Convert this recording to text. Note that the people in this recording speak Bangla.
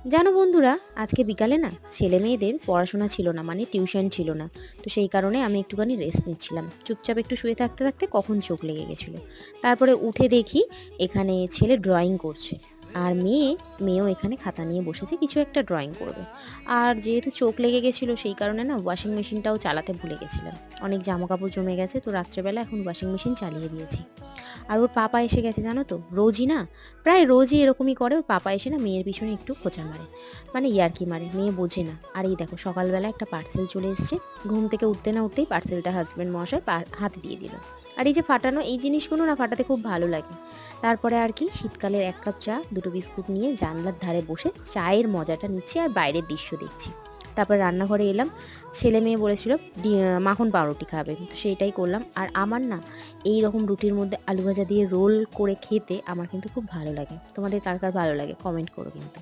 জানো বন্ধুরা, আজকে বিকালে না ছেলে মেয়েদের পড়াশোনা ছিল না, মানে টিউশন ছিল না। তো সেই কারণে আমি একটুখানি রেস্ট নিচ্ছিলাম, চুপচাপ একটু শুয়ে থাকতে থাকতে কখন চোখ লেগে গেছিলো। তারপরে উঠে দেখি এখানে ছেলে ড্রয়িং করছে, আর মেয়েও এখানে খাতা নিয়ে বসেছে, কিছু একটা ড্রয়িং করবে। আর যেহেতু চোখ লেগে গেছিলো সেই কারণে না ওয়াশিং মেশিনটাও চালাতে ভুলে গেছিলাম। অনেক জামা কাপড় জমে গেছে, তো রাত্রেবেলা এখন ওয়াশিং মেশিন চালিয়ে দিয়েছি। আর ওর পাপা এসে গেছে, জানো তো, রোজই না, প্রায় রোজই এরকমই করে। ওর পাপা এসে না মেয়ের পিছনে একটু খোঁচা মারে, মানে ইয়ার্কি মারে, মেয়ে বোঝে না। আর এই দেখো সকালবেলা একটা পার্সেল চলে এসছে, ঘুম থেকে উঠতে না উঠতেই পার্সেলটা হাজব্যান্ড মহাশয় হাতে দিয়ে দিল। আর এই যে ফাটানো এই জিনিসগুলো না ফাটাতে খুব ভালো লাগে। তারপরে আর কি, শীতকালের 1 কাপ চা, 2টো বিস্কুট নিয়ে জানলার ধারে বসে চায়ের মজাটা নিচ্ছি আর বাইরের দৃশ্য দেখছি। তারপর রান্নাঘরে এলাম, ছেলে মেয়ে বলেছিল মাখন পাউরুটি খাবে, তো সেইটাই করলাম। আর আমার না এই রকম রুটির মধ্যে আলু ভাজা দিয়ে রোল করে খেতে আমার কিন্তু খুব ভালো লাগে। তোমাদের কার কার ভালো লাগে কমেন্ট করো কিন্তু।